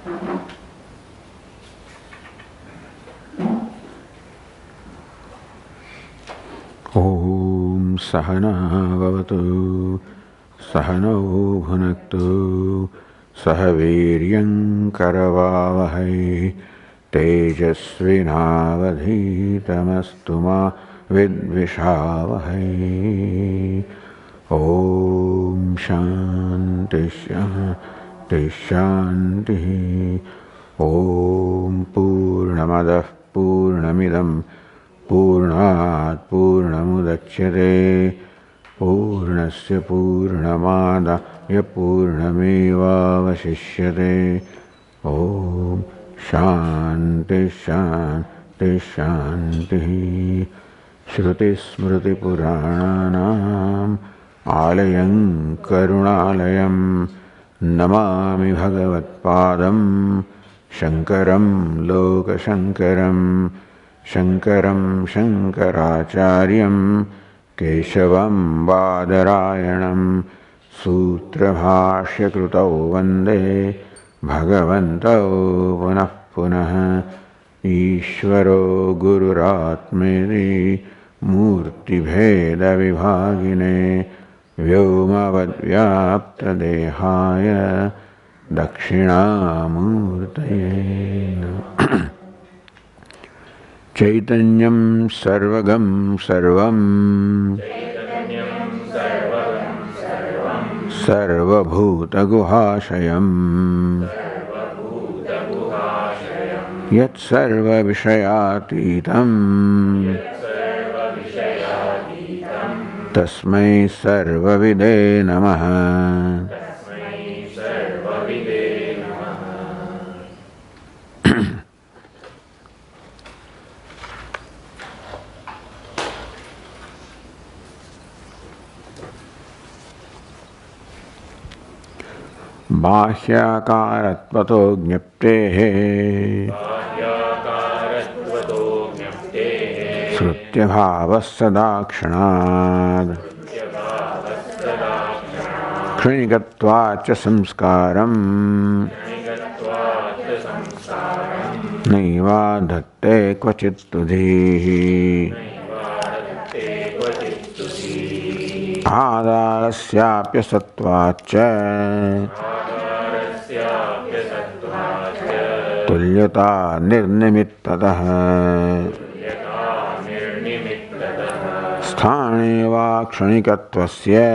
Om Sahana Bhavatu Sahano Bhunaktu Sahaviryam Karavavahai Tejasvinavadhitamastu ma vidvishavahai. Om Shanti Shanti Shanti. Om Purnamadah Purnamidam Purnat Purnamudachyate Purnasya Purnamadaya Purnamevavashishyate. Om Shanti Shanti Shanti. Shruti Smriti Purananam Alayam Karunalayam Namami Bhagavatpadam Shankaram Lokashankaram Shankaram Shankaracharyam Keshavam Badarayanam Sutrabhashya Krutau Vande Bhagavantau Punah Punah Ishvaro Gururatmeni Murti Bheda Vibhagine Vyomavad Vyapta Dehaya Dakshinamurtaye. Chaitanyam Sarvagam Sarvam Sarvabhuta Guhashayam Yat Sarva Vishayatitam Tasmai Sarva Vide Namaha. Bhāhyākāratvato jñaptehe Srutyabhavasadakṣanād Kṣanigatvaca samskaram Naivādhatte kvacit tudhihi Ādhārasyaapya sattvaca Tulyata nirnimittadah Sthaneva kṣanikattvasya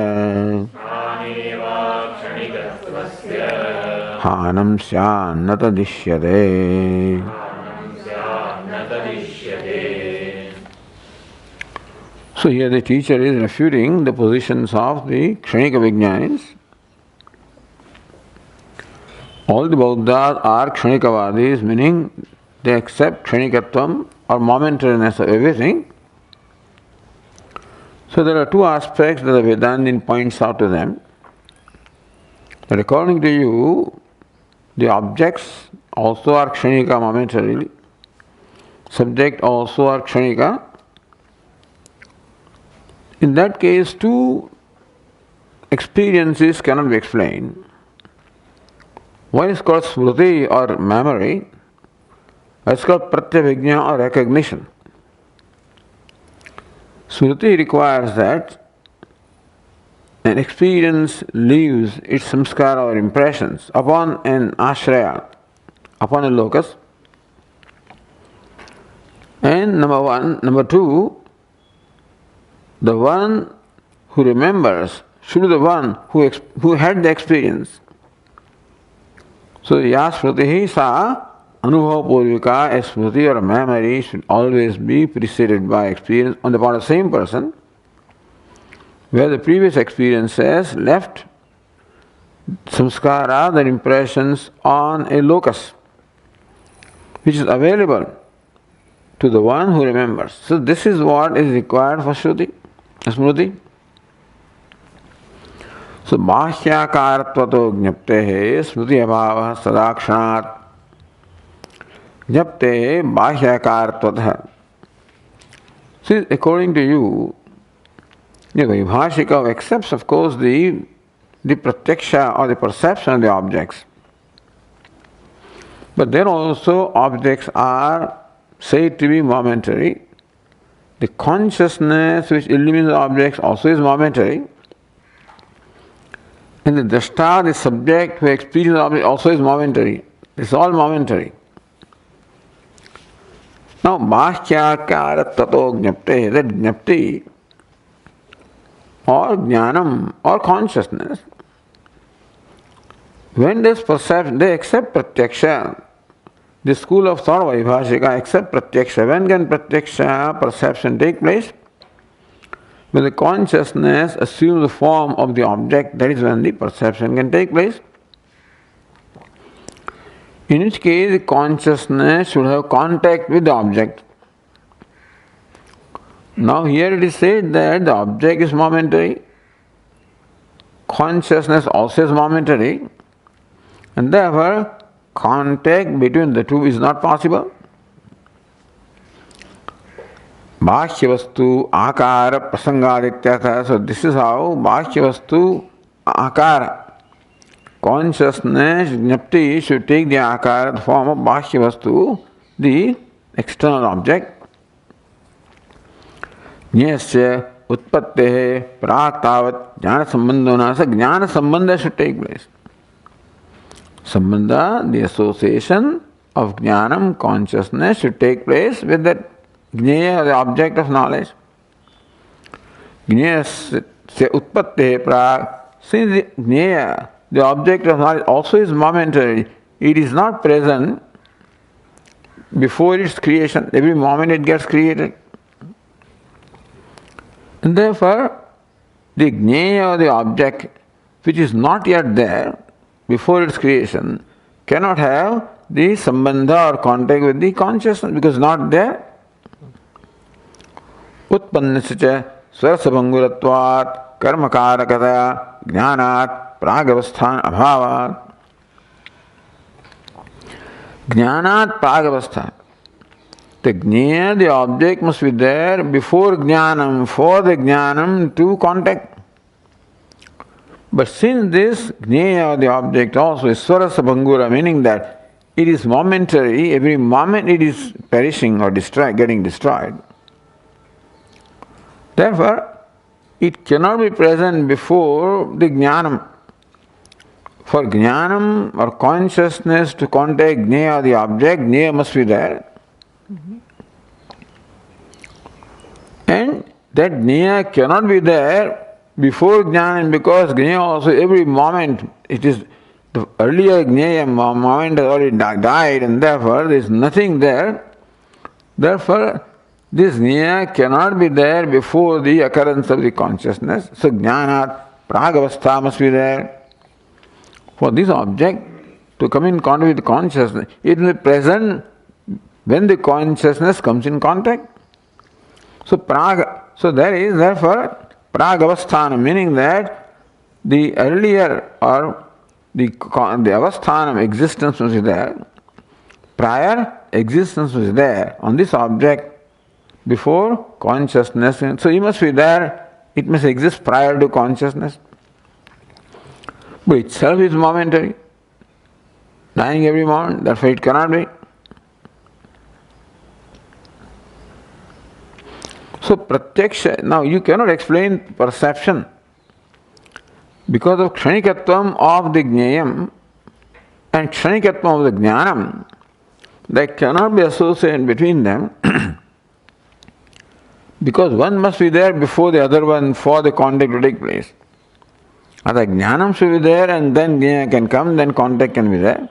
Hānam syānnata dishyate. So here the teacher is refuting the positions of the Kshanika Vijñānis. All the Bauddhas are Kshanikavadis, meaning they accept Kshanikatvam or momentariness of everything. So there are two aspects that the Vedantin points out to them. That according to you, the objects also are Kshanika momentarily, subject also are Kshanika. In that case, two experiences cannot be explained. One is called smriti or memory, it's called pratyavijñā or recognition. Smriti requires that an experience leaves its samskara or impressions upon an ashraya, upon a locus. And number one. Number two, the one who remembers should be the one who had the experience. So, ya smritihi sa anubhava purvika, a smriti or a memory should always be preceded by experience on the part of the same person, where the previous experiences left samskara, the impressions on a locus, which is available to the one who remembers. So, this is what is required for Shruti, Smriti. So, Bhāhyākāratvato jñaptehe smriti abhāvah sadakṣanāt. Jñaptehe bhāhyākāratvatah. So, according to you, the Vaibhāshika accepts, of course, the pratyaksha or the perception of the objects. But then also objects are said to be momentary. The consciousness which illumines objects also is momentary. And the drashta, the subject who experiences the object, also is momentary. It's all momentary. Now, bhāśyākāra tato jnapte, that jnapti or jnanam or consciousness, when this perception, they accept pratyaksha. The school of thought Vaibhashika accept pratyaksha. When can pratyaksha perception take place? When the consciousness assumes the form of the object, that is when the perception can take place. In which case, the consciousness should have contact with the object. Now here it is said that the object is momentary, consciousness also is momentary, and therefore contact between the two is not possible. Bhāśyavastu ākāra prasangādityatha. So this is how Bhāśyavastu ākāra, consciousness, jnapti, should take the ākāra, the form of Bhāśyavastu, the external object. Jnayasya utpattehe prāk tāvat jnana sambandhona. So jnana sambandha should take place. Sambandha, the association of jnanam, consciousness, should take place with that jnaya, the object of knowledge. Jnayasya utpattehe prāk. Since the jnaya, the object of knowledge, also is momentary, it is not present before its creation. Every moment it gets created. And therefore, the jnaya, the object, which is not yet there before its creation, cannot have the sambandha or contact with the consciousness because not there. Utpannasya swarasabhanguratvat karmakarakataya jnanat pragavasthan abhavat. Jnanat pragavasthan. The jnana, the object, must be there before jnanam, for the jnanam to contact. But since this jnana, the object, also is swarasabhangura, meaning that it is momentary, every moment it is perishing or getting destroyed. Therefore, it cannot be present before the jnanam. For jnanam or consciousness to contact jnana, the object, jnana must be there. And that jnana cannot be there before jnana because jnana also every moment, it is the earlier jnana moment has already died and therefore there is nothing there. Therefore, this jnana cannot be there before the occurrence of the consciousness. So jnanat pragavastha must be there. For this object to come in contact with consciousness, it will be present when the consciousness comes in contact. So there is therefore pragavasthanam, meaning that the earlier or the avasthanam, existence must be there. Prior existence was there on this object before consciousness. So it must be there, it must exist prior to consciousness. But itself is momentary, dying every moment, therefore it cannot be. So pratyaksha, now you cannot explain perception because of kshanikatvam of the jnayam and kshanikatvam of the jnanam. There cannot be association between them because one must be there before the other one for the contact to take place. Either jnanam should be there and then jnana can come, then contact can be there.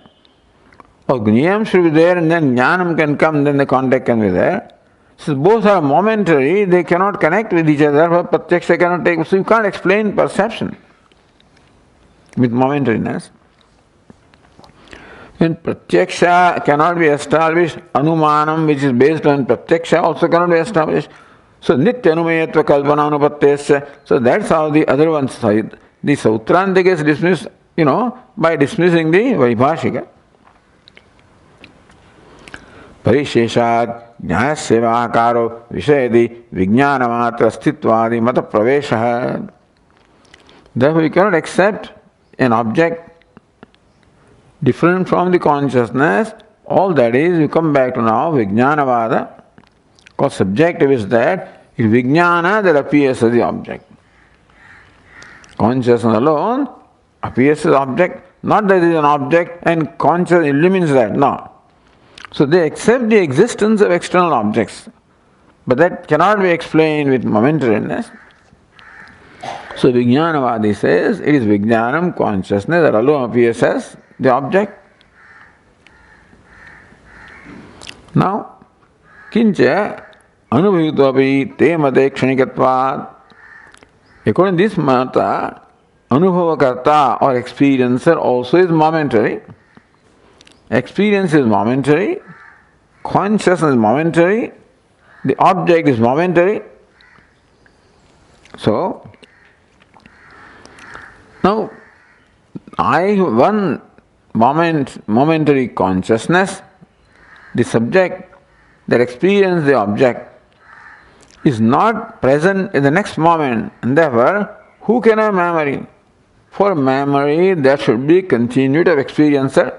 Or jnayam should be there and then jnanam can come, then the contact can be there. So both are momentary, they cannot connect with each other, but pratyaksha cannot take. So you can't explain perception with momentariness. When pratyaksha cannot be established, anumanam, which is based on pratyaksha, also cannot be established. So nitya anumayatva kalpana anupattesya. So that's how the other ones, the Sautrantika is dismissed, by dismissing the Vaibhashika. Parisheshat jnayasya akaro vishayadi vijnanamatra sthitvadi mata pravesha. Therefore we cannot accept an object different from the consciousness all that is, you come back to now Vijnanavada, because subjective is that it is Vijnana that appears as the object. Consciousness alone appears as object, not that it is an object and consciousness illumines that, no. So they accept the existence of external objects, but that cannot be explained with momentariness. So Vijnanavadi says it is Vijnanam, consciousness, that alone appears as the object. Now, kincha anubhavitvapi te mate kshanikatvat. According to this mata, anubhavakarta or experiencer also is momentary. Experience is momentary, consciousness is momentary, the object is momentary. So, now, one momentary consciousness, the subject that experiences the object is not present in the next moment, and therefore, who can have memory? For memory, there should be continuity of experiencer,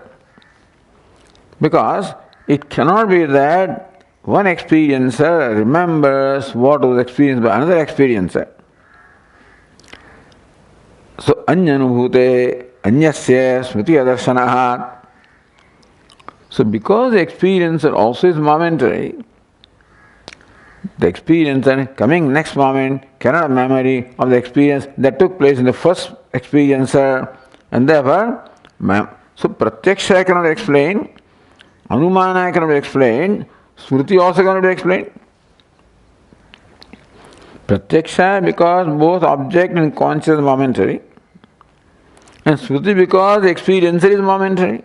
because it cannot be that one experiencer remembers what was experienced by another experiencer. So, anyanubhute anyasya smriti adarsanahat. So, because the experiencer also is momentary, the experiencer coming next moment cannot have memory of the experience that took place in the first experiencer, and therefore, so pratyaksha cannot explain, anumana cannot be explained, smriti also cannot be explained. Pratyaksha because both object and conscious are momentary, and smriti because the experiencer is momentary.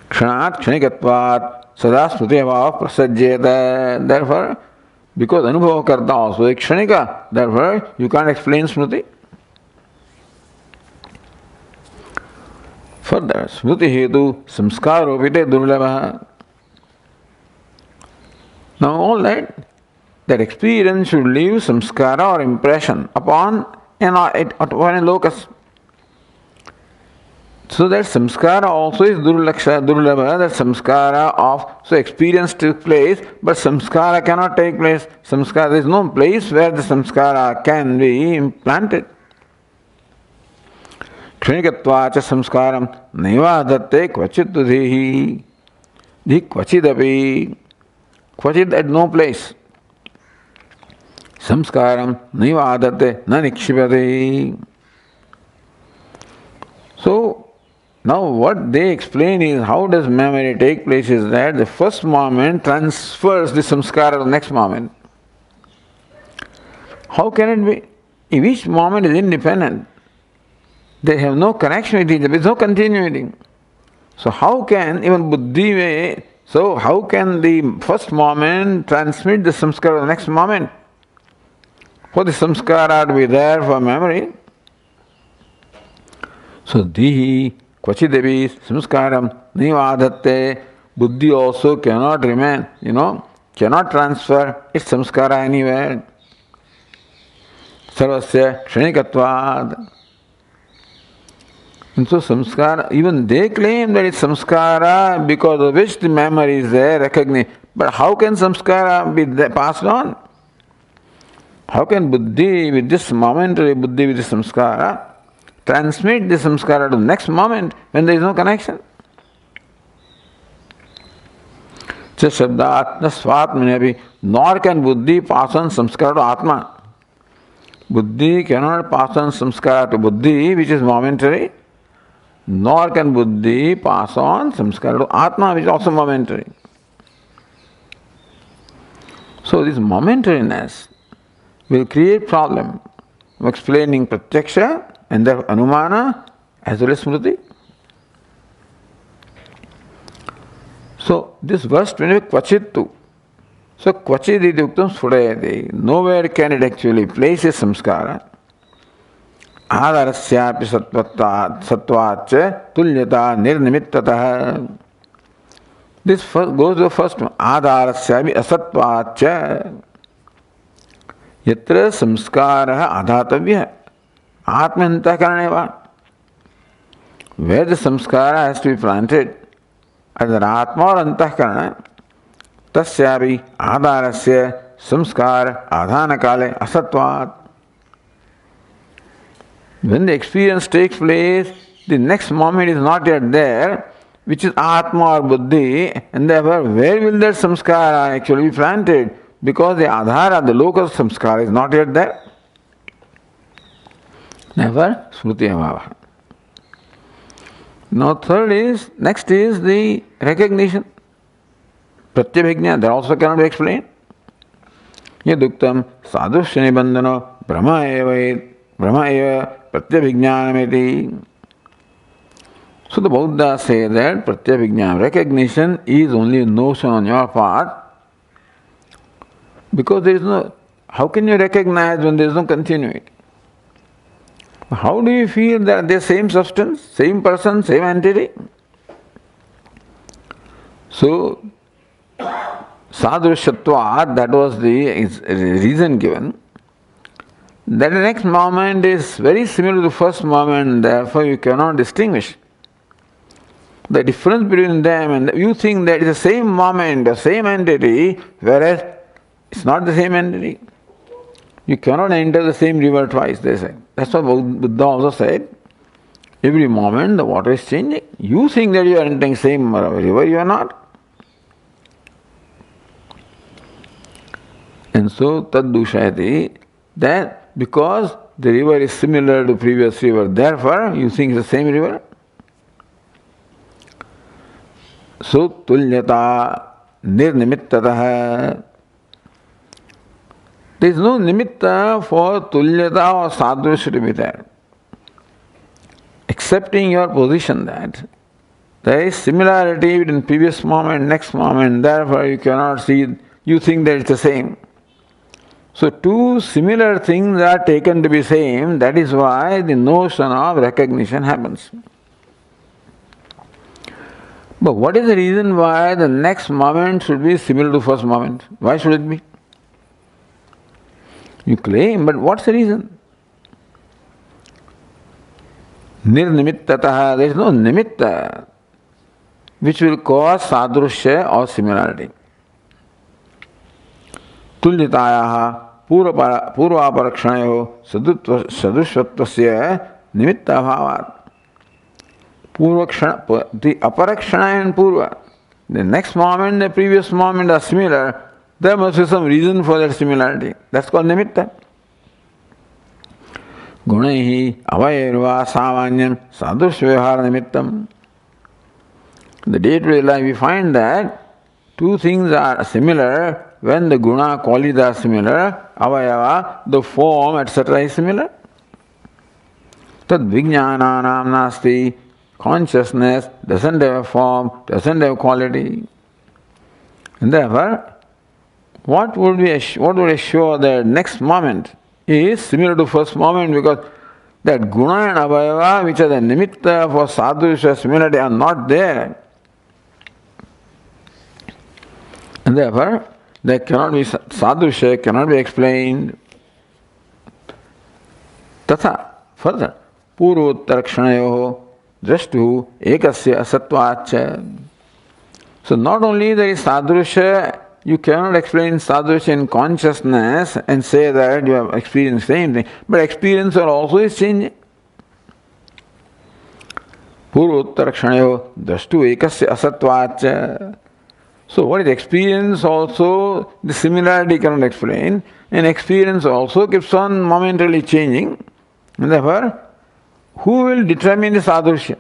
Kshanat kshanikatvat sada smriti abhava prasajyeta. Therefore, because anubhava karta also is kshanika, therefore you can't explain smriti. Further, smriti hetu samskaropite durlabha. Now all that experience should leave samskara or impression upon a locus. So that samskara also is durlabha, that samskara of, so experience took place, but samskara cannot take place. Samskara, there is no place where the samskara can be implanted. Kshanikatvacha samskaram naivadatte kvachit tudhihi. Dhi kvachidapi. Kvachit at no place. Samskaram naivadatte na nikshipati. So, now what they explain is how does memory take place is that the first moment transfers the samskara to the next moment. How can it be? If each moment is independent, they have no connection with each other, there is no continuity. So how can even buddhi, so how can the first moment transmit the samskara to the next moment? For the samskara to be there for memory. So dihi kvachidevi samskaram nivadatte. Buddhi also cannot remain, cannot transfer its samskara anywhere. Sarvasya kshanikatvad. And so samskara, even they claim that it's samskara because of which the memory is there, recognized. But how can samskara be passed on? How can buddhi with this momentary buddhi with the samskara transmit the samskara to the next moment when there is no connection? Shabdat swatmane, nor can buddhi pass on samskara to atma. Buddhi cannot pass on samskara to buddhi, which is momentary, nor can buddhi pass on samskara to atma, which is also momentary. So this momentariness will create problem of explaining pratyaksha and the anumana as well as smriti. So this verse 20, kvachittu. So kvachit iti uktam sphudayati. Nowhere can it actually place a samskara. Adarasyapi sattvacha tulyata nirnimittataha. This first goes to the first one. Adarasyapi asattvacha. Yatra samskara adhatavya. Atmantakaraneva. where the samskara has to be planted, either atma or antahkarana, tasyapi adharasya samskar adhana kale asatvat. When the experience takes place, the next moment is not yet there, which is atma or buddhi, and therefore where will that samskara actually be planted? Because the adhara, the local samskara, is not yet there. Never smruti abhava. Now next is the recognition. Pratyabhijna, that also cannot be explained. Yaduktam sadhushya nibandhano brahma eva pratyabhijnanameti. So the Buddha says that pratyabhijna, recognition, is only a notion on your part, because there is no, how can you recognize when there is no continuity? How do you feel that they are same substance, same person, same entity? So, sadhushatvat, that was the reason given. That the next moment is very similar to the first moment, therefore you cannot distinguish the difference between them, and you think that it's the same moment, the same entity, whereas it's not the same entity. You cannot enter the same river twice, they say. That's what Buddha also said. Every moment the water is changing. You think that you are entering the same river, you are not. And so, tad dushayati, that because the river is similar to previous river, therefore you think it's the same river. So, tulyata nirnimittatah. There is no nimitta for tulyata or sadhusya to be there. Accepting your position that there is similarity between previous moment, next moment, therefore you cannot see, you think that it's the same. So two similar things are taken to be same, that is why the notion of recognition happens. But what is the reason why the next moment should be similar to first moment? Why should it be? You claim, but what's the reason? Nirnimittatah, there is no nimitta which will cause sadrushya or similarity. Tulyatayaha purvaparakshaneyo sadushvattvasya nimitta bhavat. The aparakshana and purva, the next moment, the previous moment are similar. There must be some reason for that similarity. That's called nimitta. Gunaihi avayirva samanyam sadhushvyavhara nimittam. In the day-to-day life we find that two things are similar when the guna qualities are similar, avayava, the form, etc. is similar. Tad vijnananam nasti, consciousness doesn't have a form, doesn't have quality. And therefore, what would assure that next moment is similar to first moment, because that guna and avayava, which are the nimitta for sadhusya similarity, are not there. And therefore, there cannot be sadhusya, cannot be explained. Tatha, further, purvottarakshaneyoho drashtu ekasya asatvacha. So not only there is sadhusya, you cannot explain sadhusya in consciousness and say that you have experienced the same thing, but experience also is changing. Purvottarakshaneyo drashtu ekasya asatvacha. So what is experience also, the similarity cannot explain, and experience also keeps on momentarily changing. And therefore, who will determine the sadhusya?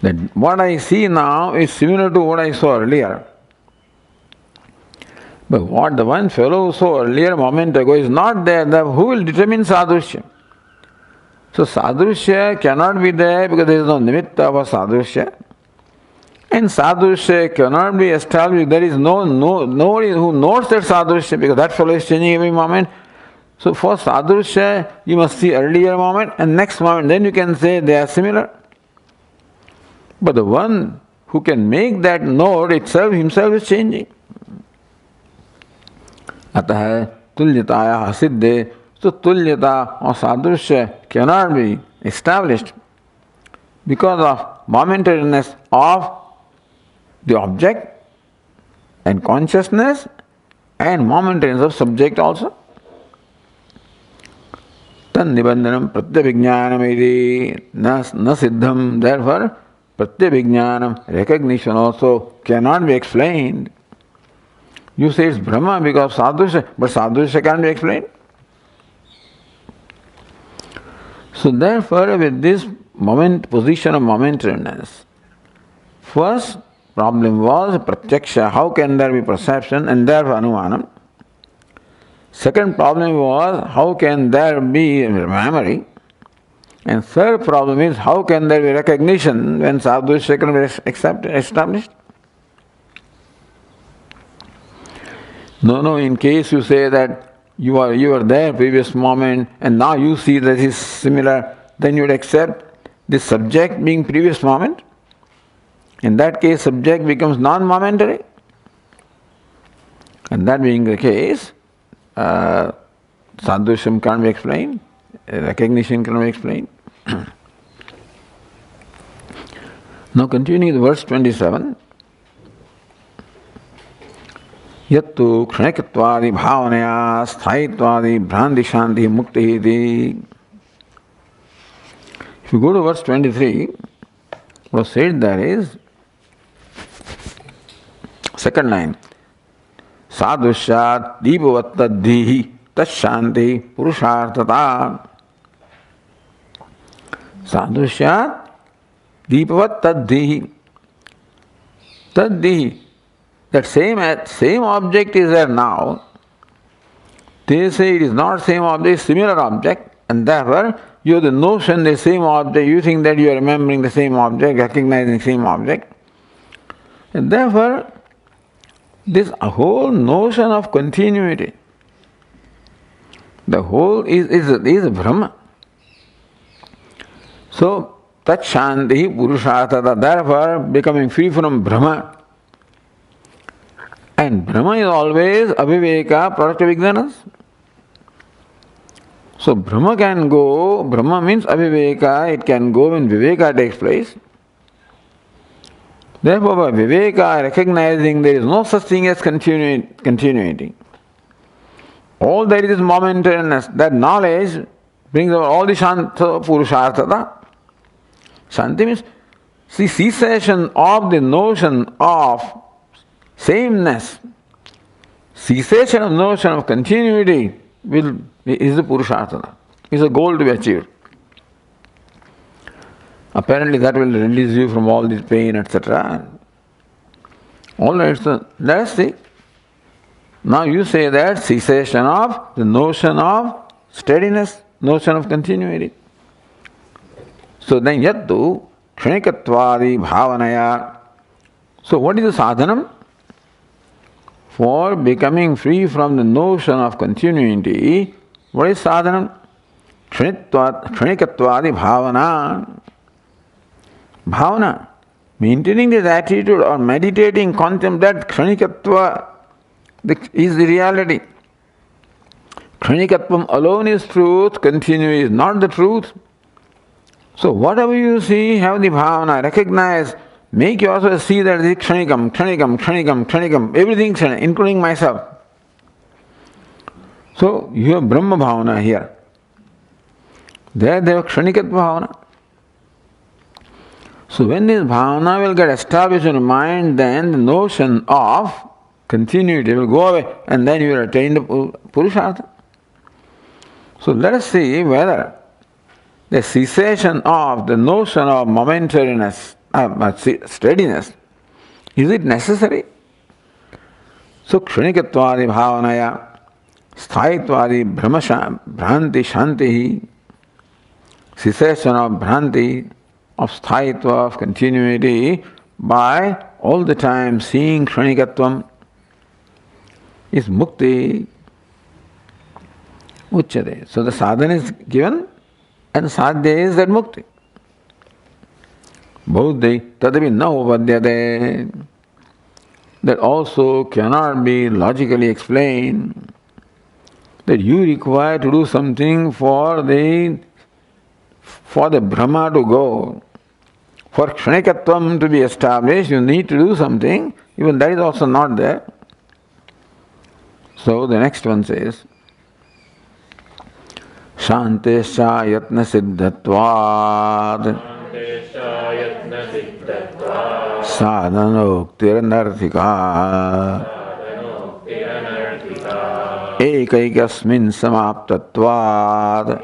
That what I see now is similar to what I saw earlier. But what the one fellow saw earlier, a moment ago, is not there, who will determine sadhusya? So sadhusya cannot be there because there is no nimitta for sadhusya. And sadhusya cannot be established. There is nobody who knows that sadhusya, because that fellow is changing every moment. So for sadhusya, you must see earlier moment and next moment, then you can say they are similar. But the one who can make that node itself, himself is changing. Atah tulyataya siddhe. So tulyata or sadhusya cannot be established because of momentariness of the object and consciousness and momentariness of subject also. Tan nibandhanam pratyabhijnanam iti na siddham. Therefore, pratyabhijnanam, recognition also cannot be explained. You say it's Brahma because sadhusya, but sadhusya can't be explained. So therefore, with this position of momentariness, first problem was pratyaksha, how can there be perception, and therefore anumanam. Second problem was how can there be memory, and third problem is how can there be recognition when sadhusya can be established. No, in case you say that you were there previous moment and now you see that is similar, then you would accept this subject being previous moment. In that case, subject becomes non-momentary. And that being the case, sadhusham can't be explained, recognition cannot be explained. Now continuing the verse 27. Yattu kshanikattvadi bhavanaya sthayittvadi bhranti shanti mukti iti. If you go to verse 23, what was said there is, second line, sadhushyat deepavattadhihi tashanti purushartata. Sadhushyat deepavattadhihi. Tadhihi. That same object is there now. They say it is not same object, similar object, and therefore you have the notion the same object, you think that you are remembering the same object, recognizing the same object. And therefore, this whole notion of continuity, the whole is a Brahma. So, tat shanti purushartata, therefore becoming free from Brahma. And Brahma is always aviveka, product of ignorance. So Brahma can go, Brahma means aviveka, it can go when viveka takes place. Therefore, by viveka, recognizing there is no such thing as continuity. All that is momentariness, that knowledge brings about all the shanta purushartata. Shanti means the cessation of the notion of sameness, cessation of notion of continuity is the purushartha, is a goal to be achieved. Apparently that will release you from all this pain, etc. Alright, so let's see. Now you say that cessation of the notion of steadiness, notion of continuity. So then yattu kshanikattvadi bhavanaya. So what is the sadhanam? For becoming free from the notion of continuity, what is sadhanam? Kshanikattvadi bhavana. Bhavana, maintaining this attitude or meditating, contemplate that kshanikatva is the reality. Kshanikatvam alone is truth, continuity is not the truth. So whatever you see, have the bhavana, recognize, make yourself see that it is kshanikam, everything kshanik, including myself. So you have Brahma bhavana here. There they have kshanikatva bhavana. So when this bhavana will get established in your mind, then the notion of continuity will go away and then you will attain the purushartha. So let us see whether the cessation of the notion of momentariness, steadiness, is it necessary? So kshanikattvadi bhavanaya sthayittvadi bhranti shanti, cessation of bhranti, of sthayitva, of continuity, by all the time seeing kshanikatvam, is mukti uchyate. So the sadhana is given and sadhya is that mukti. Buddhi tadapi na upadyate. That also cannot be logically explained. That you require to do something for the Brahma to go. For Kshanikatvam to be established, you need to do something. Even that is also not there. So the next one says, Shantesha yatna siddhatvad sadhanoktiranarthika ekaikasmin samaptatvad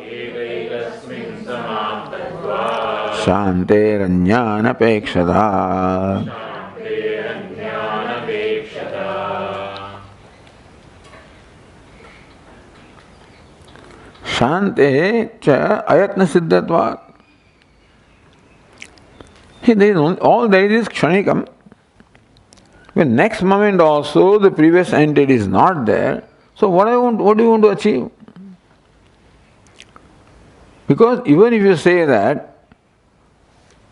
shanteranyānapekṣatā. Shante cha ayatna siddhatvat. All there is kshanikam. When next moment also the previous entity is not there, so what do you want to achieve? Because even if you say that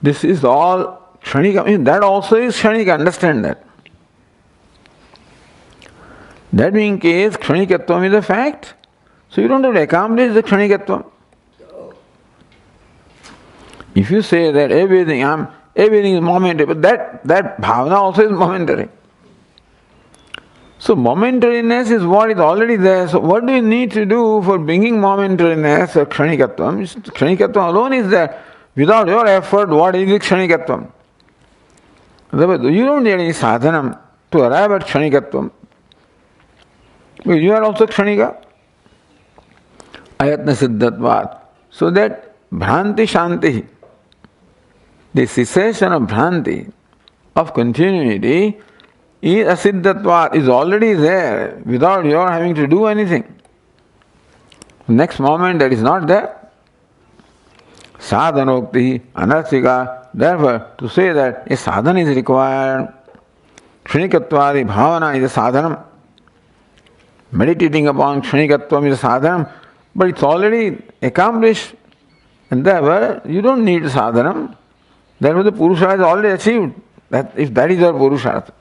this is all kshanika, that also is kshanika, understand that. That being case, kshanikatvam is a fact. So you don't have to accomplish the kshanikatvam. If you say that everything is momentary, but that bhavana also is momentary. So momentariness is what is already there. So what do you need to do for bringing momentariness or kshanikatvam? Kshanikatvam alone is there. Without your effort, what is the kshanikatvam? You don't need any sadhanam to arrive at kshanikatvam. You are also kshanika. Ayatna siddhatvat. So that bhranti shanti, the cessation of bhranti, of continuity, is asiddhatvat, is already there without your having to do anything. Next moment that is not there. Sadhanokti anarthika. Therefore, to say that a sadhana is required, kshanikattvadi bhavana is a sadhanam. Meditating upon kshanikatvam is a sadhanam, but it's already accomplished, and therefore you don't need sadhanam. Therefore the purushartha is already achieved. If that is your purushartha.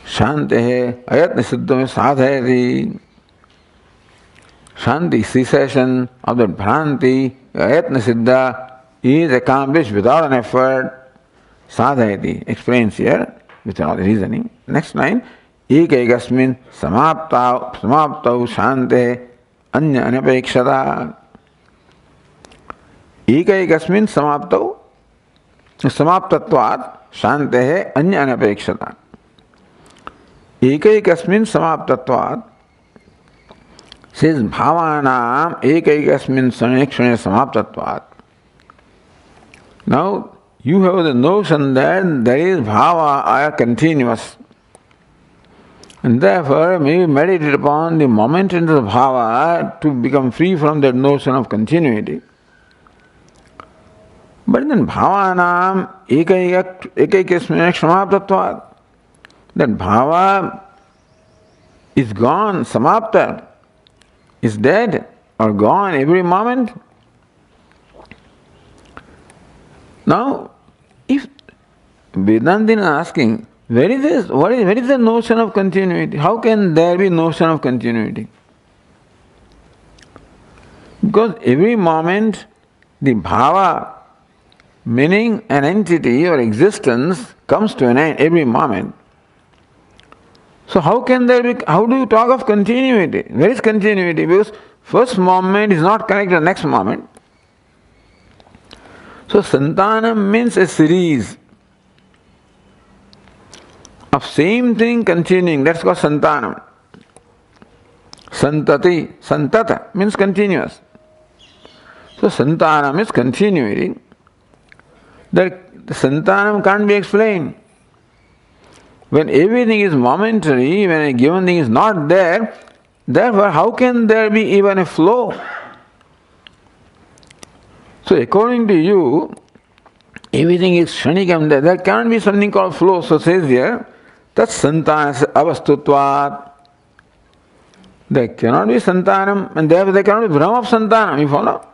Shantehe ayatna siddham sadhayati. Shanti, cessation of that bhranti, ayatna siddha, is accomplished without an effort. Sadhayati explains here without reasoning. Next line, ekaikasmin samaptau shante anya anapekṣatā. Ekaikasmin samaptatvat shantehe anya anapekṣatā. Ekaikasmin samaptatvat says bhavanam ekaikasmin sanekshane samaptatvat. Now you have the notion that there is bhava are continuous, and therefore may meditate upon the momentariness of bhava to become free from that notion of continuity. But then bhavanam ekaikasmin samaptatvat, that bhava is gone, samapta, is dead or gone every moment. Now, if Vedantin is asking, where is the notion of continuity? How can there be notion of continuity? Because every moment the bhava, meaning an entity or existence, comes to an end every moment. So how do you talk of continuity? Where is continuity? Because first moment is not connected to the next moment. So santanam means a series of same thing continuing. That's called santanam. Santati, santata means continuous. So santanam is continuity. That the santanam can't be explained. When everything is momentary, when a given thing is not there, therefore how can there be even a flow? So according to you, everything is kshanikam, there can't be something called flow. So says here, that's santanas avastutvat. There cannot be santanam, and therefore there cannot be brahma of santanam, you follow?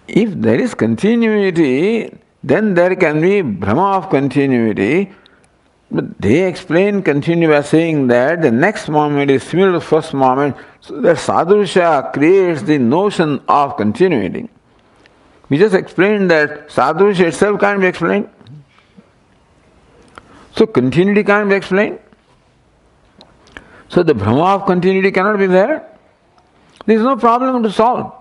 If there is continuity, then there can be brahma of continuity. But they explain continue by saying that the next moment is similar to the first moment, So that sadrusha creates the notion of continuity. We just explained that sadrusha itself can't be explained. So continuity can't be explained. So the Brahma of continuity cannot be there. There is no problem to solve.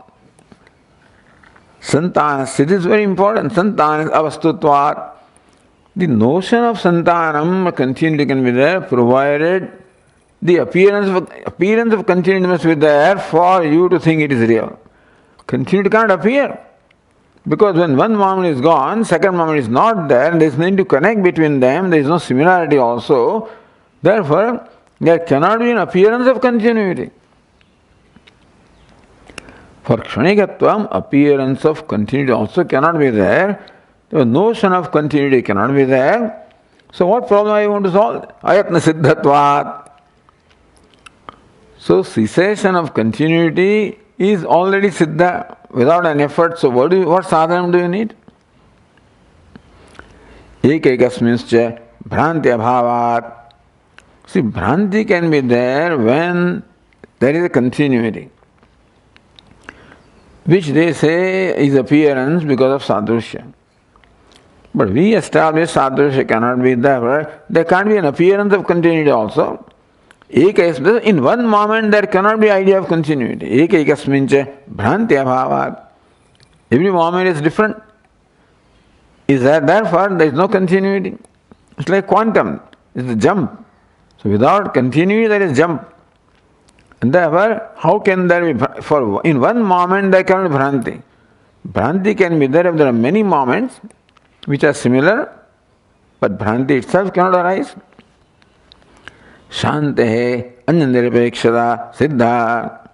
Santanas, it is very important. Santanas avastutvat. The notion of santanam, continuity can be there, provided the appearance of continuity must be there for you to think it is real. Continuity can't appear. Because when one moment is gone, second moment is not there, and there is nothing to connect between them, there is no similarity also. Therefore, there cannot be an appearance of continuity. For kshanikatvam, appearance of continuity also cannot be there. The notion of continuity cannot be there. So what problem I want to solve? Ayatna siddhatvat. So cessation of continuity is already siddha without an effort. So what sadhanam do you need? Ekekasminscha bhranti abhavat. See, bhranti can be there when there is a continuity, which they say is appearance because of sadrusha. But we establish sadrusha cannot be there. There can't be an appearance of continuity also. In one moment there cannot be idea of continuity. Ekekasmincha bhranti abhavat. Every moment is different. Is that therefore there is no continuity? It's like quantum. It's a jump. So without continuity there is jump. And therefore, how can there be, in one moment there cannot be bhranti. Bhranti can be there if there are many moments which are similar, but bhranti itself cannot arise. Shante anya nirapekshada siddha.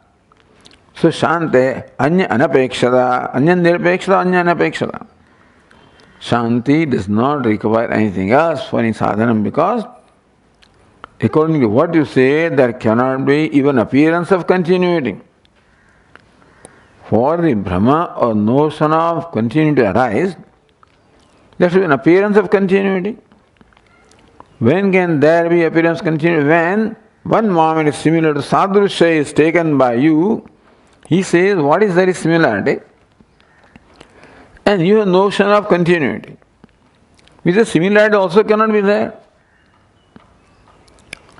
So shante anya anapekshada, anya nirapekshada, anya anapekshada. Shanti does not require anything else for any sadhanam because according to what you say, there cannot be even appearance of continuity. For the Brahma or notion of continuity to arise, there should be an appearance of continuity. When can there be appearance of continuity? When one moment is similar to sadrusha is taken by you, he says, what is there is similarity? And your notion of continuity. With the similarity also cannot be there.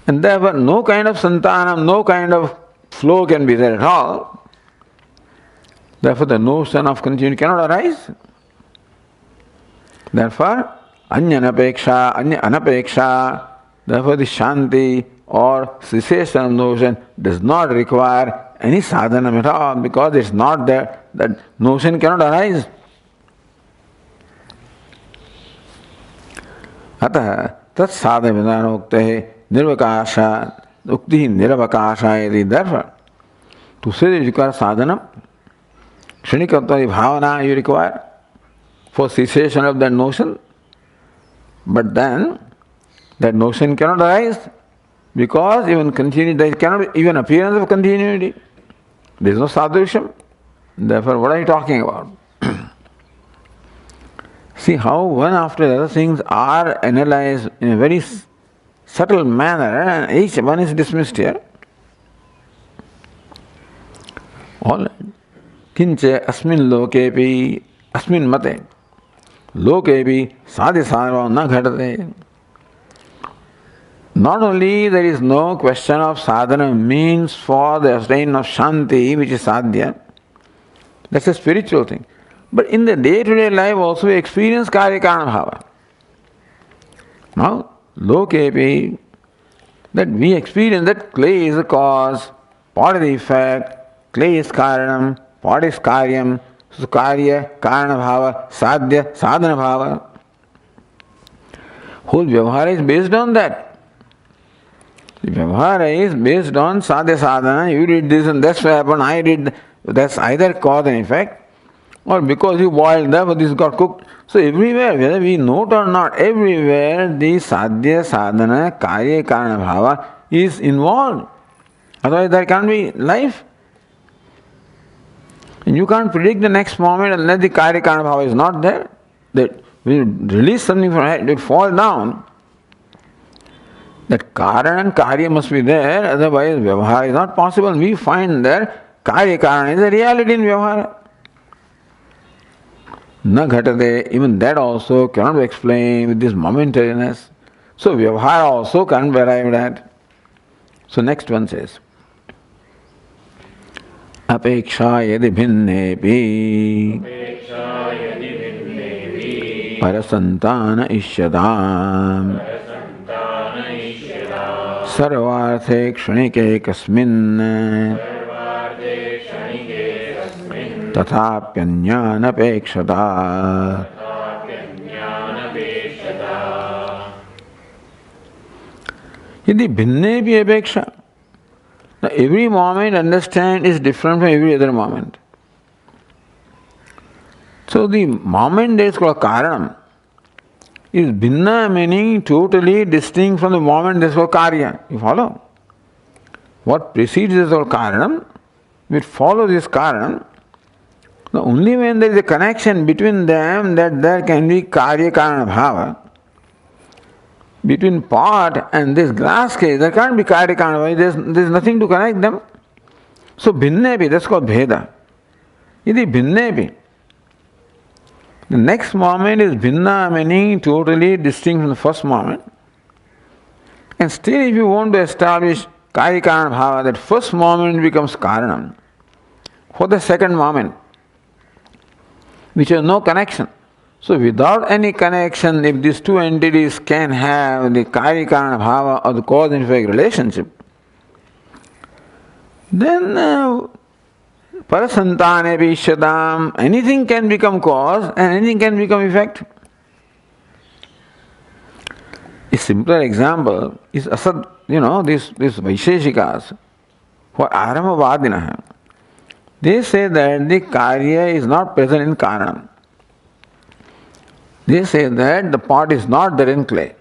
And therefore no kind of santanam, no kind of flow can be there at all. Therefore the notion of continuity cannot arise. Therefore, anya anapeksha, therefore the shanti or cessation of notion does not require any sadhanam at all because it's not there, that notion cannot arise. Atah tat sadhavinanokte nirvakasha, ukti nirvakasha, therefore, to say that you require sadhanam, kshanikatva bhavana you require for cessation of that notion, but then that notion cannot arise because even continuity, there cannot be even appearance of continuity. There is no sadrusham. Therefore, what are you talking about? See how one after the other things are analyzed in a very subtle manner and each one is dismissed here. All right. Kinche asmin lokepi asmin mate lokepi sadhisarva na ghatate. Not only there is no question of sadhana means for the attainment of shanti, which is sadhya, that's a spiritual thing. But in the day-to-day life also we experience karya karana bhava. Now, lokepi, that we experience that clay is the cause, pot is the effect, clay is karanam, pot is karyam, so karya, karana bhava, sadhya, sadhana bhava. Whole vyavahara is based on that. The vyavahara is based on sadhya sadhana, you did this and that's what happened, I did, that's either cause and effect, or because you boiled, therefore this got cooked. So everywhere, whether we note or not, everywhere the sadhya sadhana, karya karana bhava is involved. Otherwise there can't be life. And you can't predict the next moment unless the karya karana bhava is not there. That we release something from it, it will fall down. That Karana and Karya must be there, otherwise Vyavahara is not possible. We find that Karya Karana is a reality in Vyavahara. Na ghatate, even that also cannot be explained with this momentariness. So Vyavahara also can't be arrived at. So next one says, Apeksha yadi bhinnepi parasantana ishyadam sarvarthe kshanike kasmin tatapyanyanapekshata. Yadi bhinnepi apeksha. Now every moment, understand, is different from every other moment. So the moment that is called Karanam is bhinna, meaning totally distinct from the moment that is called Karya. You follow? What precedes is called Karanam, which follows this Karanam. Now only when there is a connection between them that there can be Karya Karana Bhava. Between pot and this glass case, there can't be Karya Karana Bhava, there is nothing to connect them. So bhinnepi, that's called Bheda. Idi bhinnepi. The next moment is bhinna, meaning totally distinct from the first moment. And still if you want to establish Karya Karana Bhava, that first moment becomes Karanam for the second moment, which has no connection. So without any connection, if these two entities can have the Karya Karana Bhava or the cause and effect relationship, then parasantane vishadam, anything can become cause and anything can become effect. A simpler example is asad, these Vaisheshikas, who are Aramavadinaha. They say that the Karya is not present in Karanam. They say that the pot is not there in clay.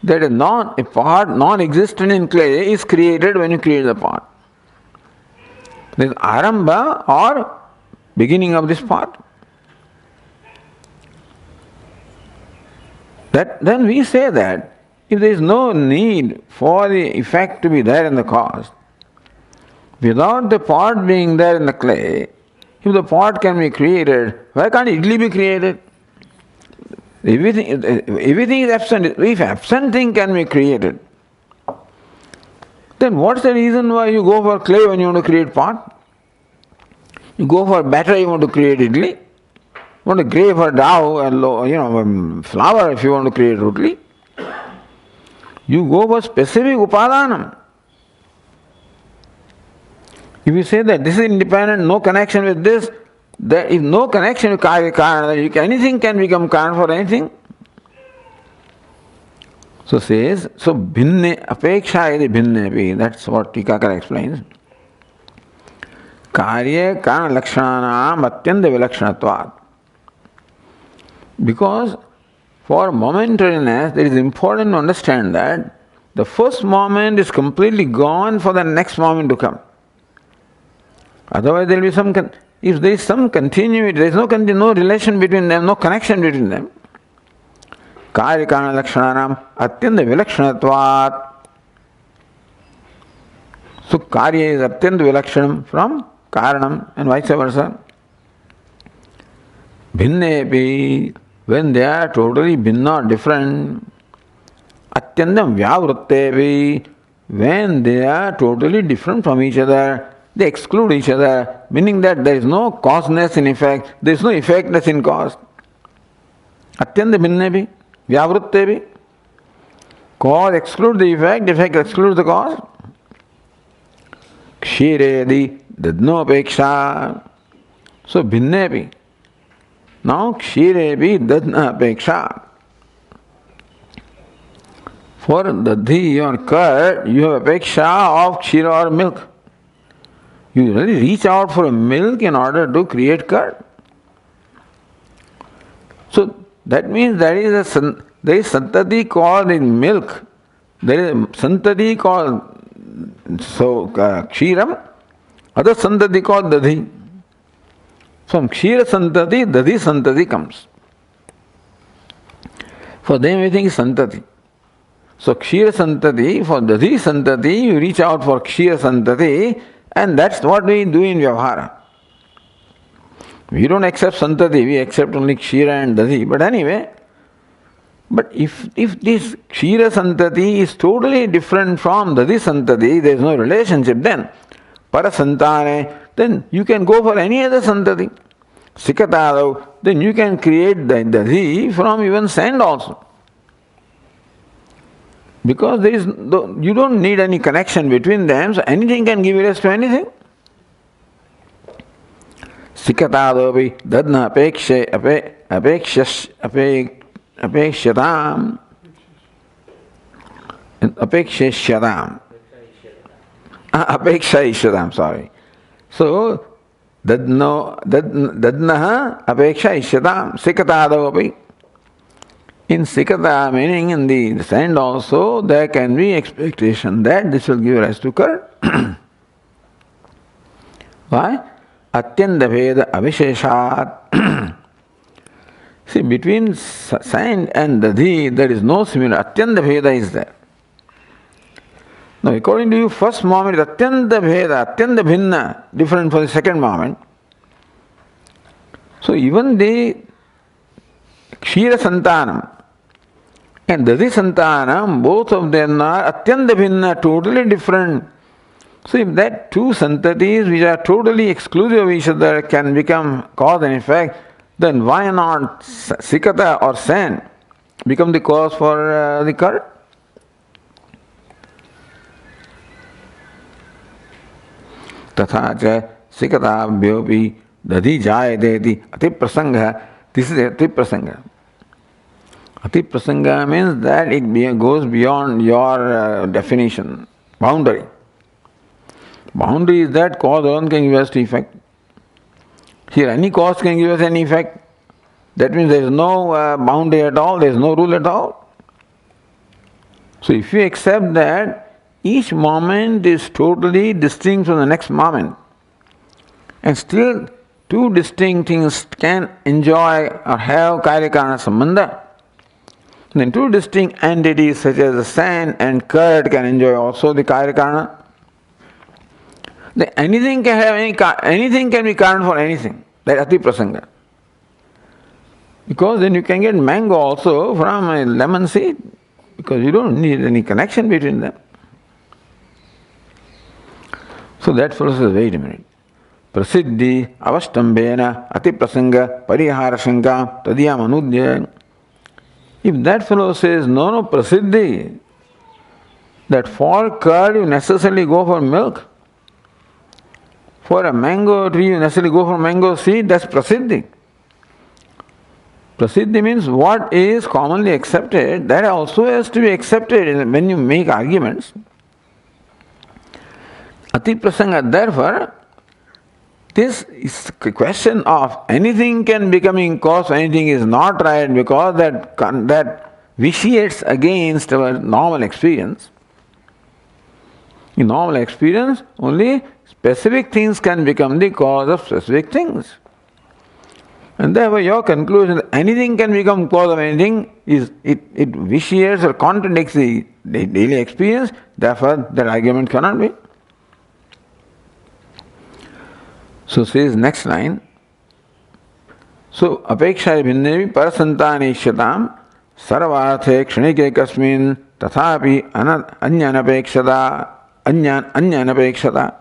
That a pot non-existent in clay is created when you create the pot. There is Arambha or beginning of this pot. Then we say that if there is no need for the effect to be there in the cause, without the pot being there in the clay, if the pot can be created, why can't idli be created? Everything is absent. If absent thing can be created, then what's the reason why you go for clay when you want to create pot? You go for batter, you want to create idli. You want to crave for dough and flour if you want to create rotli. You go for specific upadanam. If you say that this is independent, no connection with this, there is no connection with Karya Karana, anything can become Karana for anything. So says, bhinne, apeksha yadi bhinnepi, that's what Tikakara explains. Karya Karana lakshanam atyanta vilakshanatvat. Because for momentariness, it is important to understand that the first moment is completely gone for the next moment to come. Otherwise there will be if there is some continuity, there is no relation between them, no connection between them. Karya Karana lakshanam atyanta vilakshanatvat. So Karya is atyanta vilakshanam from Karanam and vice versa. Bhinnepi, when they are totally bhinna, different. Atyandam vyavrittepi, when they are totally different from each other, they exclude each other, meaning that there is no causeness in effect, there is no effectness in cause. Atyanda bhinnepi, vyavrittepi. Cause excludes the effect excludes the cause. Kshiredi dadnopeksha. So bhinnepi. Now kshirepi dadnapeksha. For dadhi or curd, you have apeksha of kshira or milk. You really reach out for a milk in order to create curd. So that means there is santati called in milk. There is santati called kshiram, other santati called dadhi. From kshira santati, dadhi santati comes. For them everything is santati. So Kshira Santati, for Dadi Santati, you reach out for Kshira Santati, and that's what we do in Vyavhara. We don't accept Santati, we accept only Kshira and Dadi. But anyway, but if this Kshira Santati is totally different from Dadi Santati, there is no relationship, then Parasantane, then you can go for any other Santati. Sikatadav, then you can create the Dadi from even sand also. Because there is you don't need any connection between them, so anything can give rise to anything. Sikatadavi dadna apekshyatam apekshyatam, sorry. So dadnaha apekshyatam sikatadavi. In Sikata, meaning in the sand also, there can be expectation that this will give rise to current. Why? Atyanta Veda Avisheshat. See, between sand and Dadi, there is no similar. Atyanta Veda is there. Now, according to you, first moment is Atyanta Veda, Atyanta Bhinna, different from the second moment. So, even the Kshira Santanam and Dadi Santanam, both of them are Atyanta Bhinna, totally different. So if that two Santatis which are totally exclusive of each other can become cause and effect, then why not Sikata or sand become the cause for the current? Tatha cha Sikatabhyopi Dadi Jayadeti Atiprasanga. This is Atiprasanga. Atiprasanga means that it goes beyond your definition, boundary. Boundary is that cause alone can give us the effect. Here any cause can give us any effect. That means there is no boundary at all, there is no rule at all. So if you accept that each moment is totally distinct from the next moment, and still two distinct things can enjoy or have Karyakarana Sambandha, then two distinct entities such as the sand and curd can enjoy also the Karyakarana. Then anything can have anything can be Karana for anything. That Ati Prasanga. Because then you can get mango also from a lemon seed, because you don't need any connection between them. So that fellow says, wait a minute. Prasiddhi avastambena ati prasanga parihara shankam tadiyam anudya. If that fellow says, no, prasiddhi, that for curd you necessarily go for milk, for a mango tree you necessarily go for mango seed, that's prasiddhi. Prasiddhi means what is commonly accepted, that also has to be accepted when you make arguments. Ati prasanga, therefore, this is the question of anything can becoming cause, anything is not right, because that vitiates against our normal experience. In normal experience, only specific things can become the cause of specific things. And therefore your conclusion that anything can become cause of anything it vitiates or contradicts the daily experience, therefore that argument cannot be. So says next line. So apeksha bhinnevi parasantani ishyatam sarvarthe kshanike kasmin tathapi anyanapekshata anyanapekshata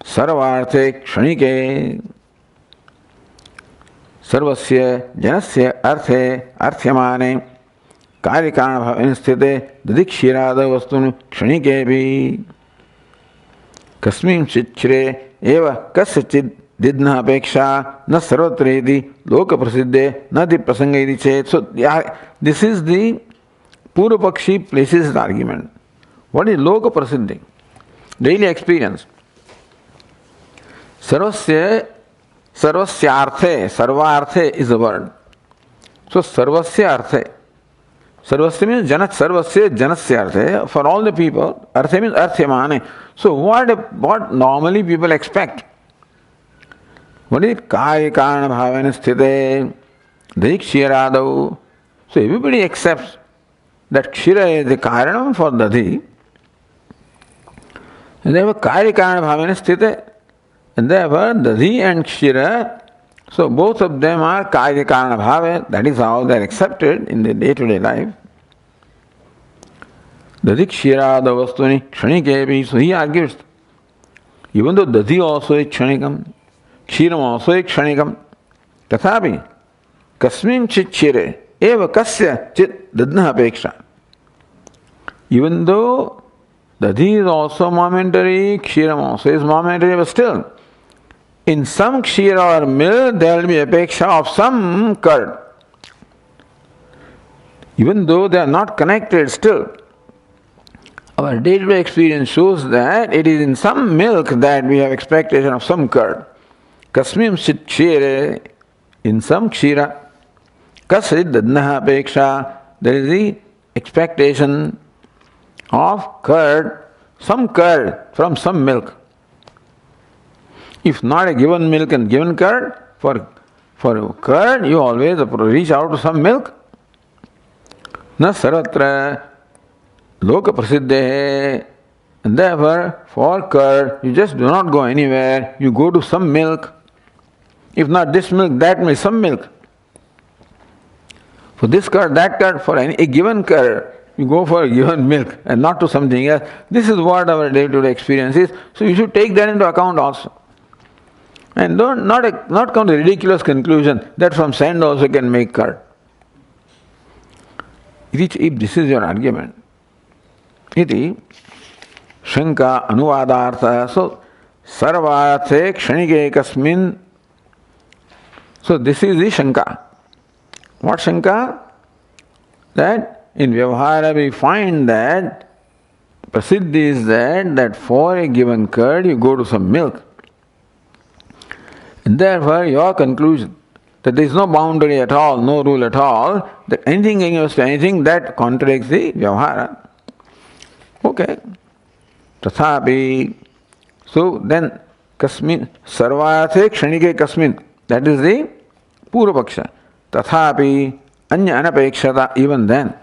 sarvarthe kshanike सर्वस्य जनस्य अर्थे अर्थ्यमाने कार्यकारण भावेन स्थिते दधिक्षीराद वस्तुनि क्षणिके भी कस्मिंश्चित् क्षीरे एव कस्यचित् दिद्नः अपेक्षा न सर्वत्रेति लोक प्रसिद्धे न ति प्रसंगे इति चेत्. So this is the Purvapakshi places the argument. What is loka prasiddhi? Daily experience. Sarvasyarthe, sarvarthe is a word. So sarvasyarthe. Sarvasya means janat, sarvasya janasyarthe, for all the people. Arthe means arthyamane. So what normally people expect? What is karya karana bhavena sthite? Dikshiradav. So everybody accepts that Kshira is the Karanam for Dadhi. And therefore, Karya Karana Bhavana Sthite. And therefore, Dadhi and Kshira, so both of them are Karya Karana Bhava. That is how they are accepted in the day-to-day life. Dadhi Kshira Davastuni Kshanikevi. So he argues, even though Dadhi also is Kshanikam, Kshiram also is Kshanikam, Tathapi Kasmin Chit Kshire Eva Kasya Chit Dadna Apeksha. Even though Dadhi is also momentary, Kshiram also is momentary, but still, in some Kshira or milk, there will be apeksha of some curd. Even though they are not connected, still, our day-to-day experience shows that it is in some milk that we have expectation of some curd. Kasmim sit kshire, in some kshira, kasid dadnaha apeksha, there is the expectation of curd, some curd from some milk. If not a given milk and given curd, for curd you always reach out to some milk. Na saratra loka prasiddhe, and therefore for curd you just do not go anywhere, you go to some milk. If not this milk, that milk, some milk. For this curd, that curd, for a given curd, you go for a given milk and not to something else. This is what our day-to-day experience is. So you should take that into account also. And not come to the ridiculous conclusion that from sand also can make curd. If this is your argument, iti shanka anuvadartha, so sarvathe kshanike kasmin. So this is the shanka. What shanka? That in Vyavahara we find that prasiddhi is that for a given curd you go to some milk. And therefore your conclusion that there is no boundary at all, no rule at all, that anything against anything, that contradicts the Vyavahara. Okay. Tathapi. So then kasmin sarvathe kshanike kasmin. That is the Purvapaksha. Tathapi anya anapekshata, even then.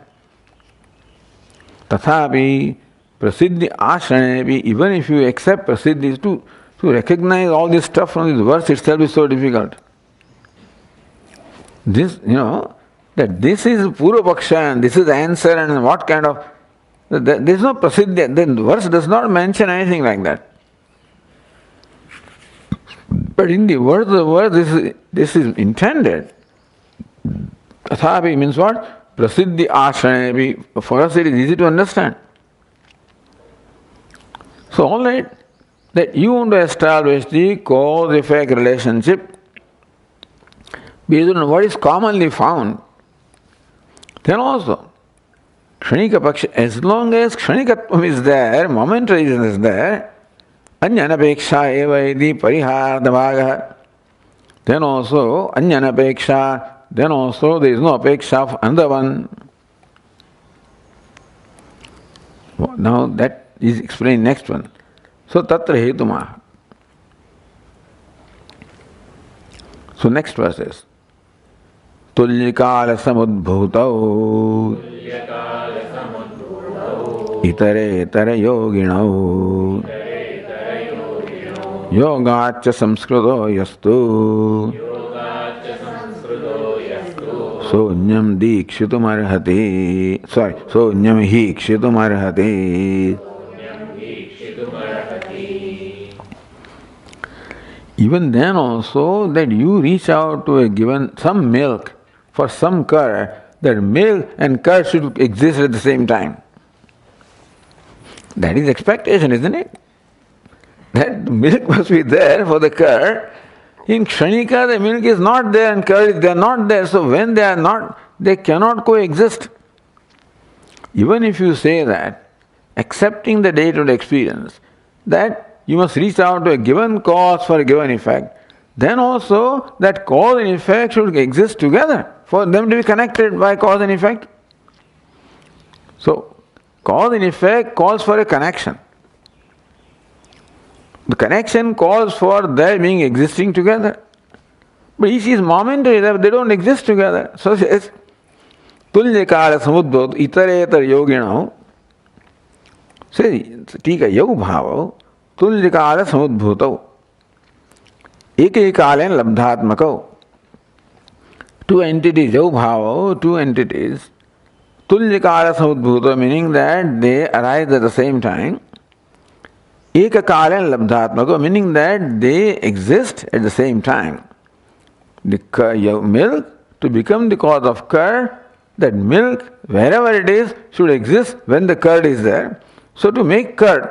Tathapi prasiddhi ashranepi, even if you accept prasiddhi, to recognize all this stuff from this verse itself is so difficult. This, that this is Purvapaksha and this is the answer and what kind of... There is no prasiddhi, the verse does not mention anything like that. But in the words of the verse, this is intended. Tathapi means what? Prasiddhi ashranepi. For us it is easy to understand. So all right, that you want to establish the cause-effect relationship based on what is commonly found, then also Kshanika Paksha, as long as Kshanikatvam is there, momentariness is there, Anyanapeksha eva iti pariharthamagaha, then also Anyanapeksha, then also there is no apeksha of another one. Now that is explained next one. So tatra hetumaha. So next verse is Tulyakala samudbhutau itare yoginau yogacha samskruto yastu sonyam dikshitum arhati. Sonyam hi kshitum arhati. Even then also that you reach out to a given some milk for some curd, that milk and curd should exist at the same time. That is expectation, isn't it? That milk must be there for the curd. In Kshanika the milk is not there and curd they are not there. So when they are not, they cannot coexist. Even if you say that, accepting the day-to-day experience, that you must reach out to a given cause for a given effect, then also that cause and effect should exist together for them to be connected by cause and effect. So, cause and effect calls for a connection. The connection calls for their being existing together. But each is momentary, they don't exist together. So तुल्यकाल समुद्भूत इतरेतर योगिनो से ठीक है योग भाव तुल्यकाल समुद्भूत एक ही कालेन लब्धात्मको two entities योग भाव two entities तुल्यकाल समुद्भूत meaning that they arise at the same time एक कालेन लब्धात्मको meaning that they exist at the same time. The milk to become the cause of curd, that milk wherever it is should exist when the curd is there. So to make curd,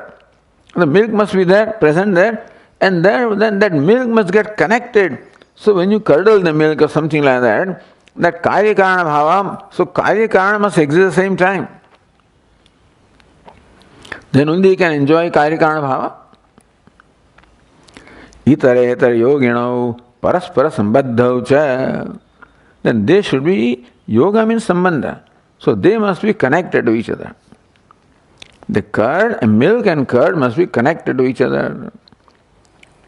the milk must be there, present there, and then that milk must get connected. So when you curdle the milk or something like that, that karya karana bhava, so karya karana must exist at the same time. Then only you can enjoy karya karana bhava. Itaretar yogino paraspara sambaddhau cha. Then they should be, yoga means sambandha. So they must be connected to each other. The curd, milk and curd must be connected to each other.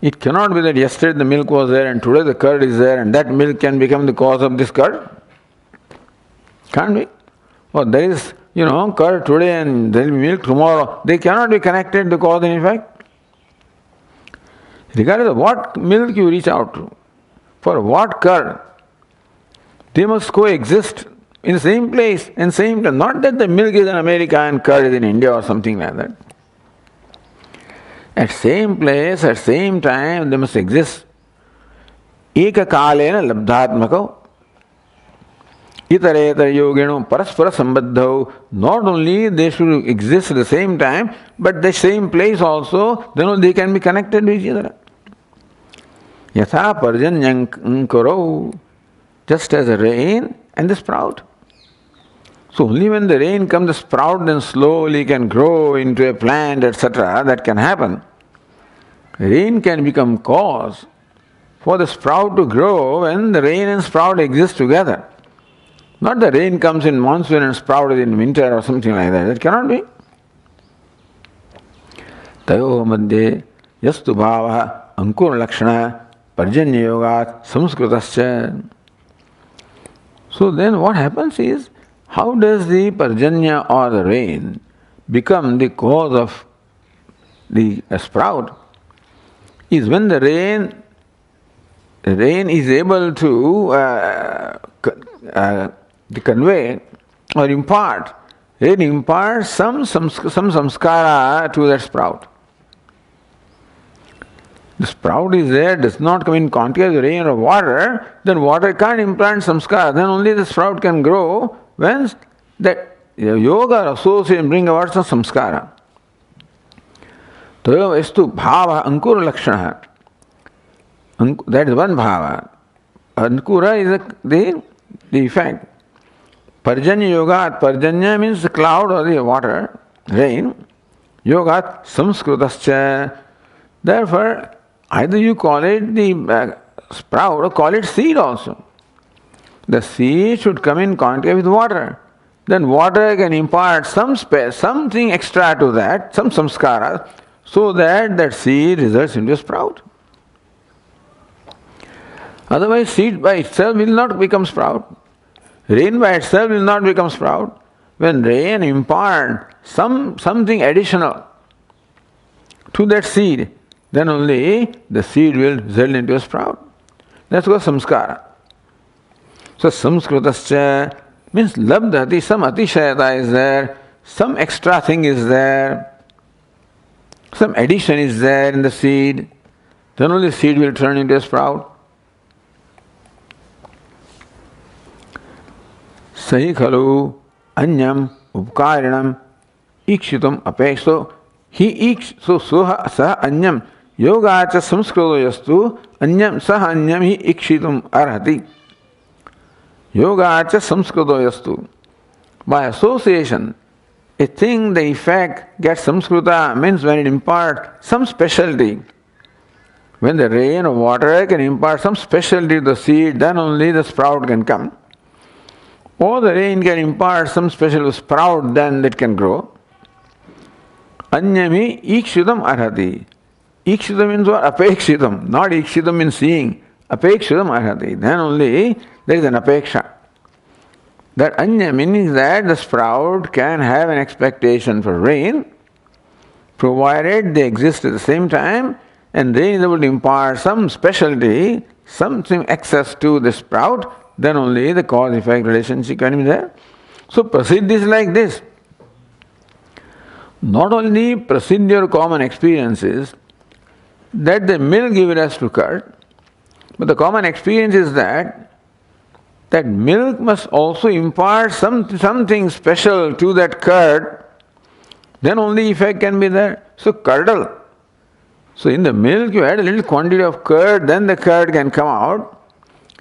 It cannot be that yesterday the milk was there and today the curd is there and that milk can become the cause of this curd. Can't be. Or there is, curd today and there will be milk tomorrow. They cannot be connected to cause and effect. Regardless of what milk you reach out to, for what curd, they must coexist in the same place and same time. Not that the milk is in America and curd is in India or something like that. At same place, at same time, they must exist. Eka kalena labdhatmako. Itaretar yogino paraspara sambaddhau. Not only they should exist at the same time, but the same place also, then they can be connected with each other. Yatha parjanyankaro. Just as the rain and the sprout. So only when the rain comes, the sprout then slowly can grow into a plant, etc. That can happen. Rain can become cause for the sprout to grow when the rain and sprout exist together. Not the rain comes in monsoon and sprout is in winter or something like that. It cannot be. Tayo madhye yastu bhava ankur lakshana parjanya yogat samskritascha. So then what happens is, how does the parjanya or the rain become the cause of the sprout? Is when the rain is able to convey or impart, rain imparts some samskara to that sprout. The sprout is there, does not come in contact with rain or water, then water can't implant samskara. Then only the sprout can grow when that yoga or association bring about some samskara. Toyo estu bhava ankura lakshana. That is one bhava. Ankura is the effect. Parjanya yoga, parjanya means the cloud or the water, rain. Yoga samskritascha. Therefore, either you call it the sprout or call it seed also. The seed should come in contact with water. Then water can impart something extra to that, some samskara, so that seed results into a sprout. Otherwise, seed by itself will not become sprout. Rain by itself will not become sprout. When rain imparts something additional to that seed, then only the seed will result into a sprout. That's what samskara. So samskritascha means labdhati, some atishayata is there, some extra thing is there, some addition is there in the seed, then only the seed will turn into a sprout. Sahi khalu anyam upkarinam ikshitum apekso. So saha anyam yogacha samskrito yastu anyam saha anyam hi ikshitum arhati. Yogacha samskrito yastu. By association, a thing, the effect gets samskrita means when it imparts some specialty. When the rain or water can impart some specialty to the seed, then only the sprout can come. Or the rain can impart some special sprout, then it can grow. Anyami ikshitam arhati. Ikshitam means what? Apekshitam. Not ikshitam means seeing. Apekshitam arhati. Then only there is an apeksha. That anya means that the sprout can have an expectation for rain, provided they exist at the same time, and rain is able to impart some specialty, something excess to the sprout, then only the cause-effect relationship can be there. So prasiddhi is like this. Not only prasiddhi or common experiences that the milk give rise to curd, but the common experience is that milk must also impart something special to that curd, then only effect can be there. So curdle. So in the milk you add a little quantity of curd, then the curd can come out.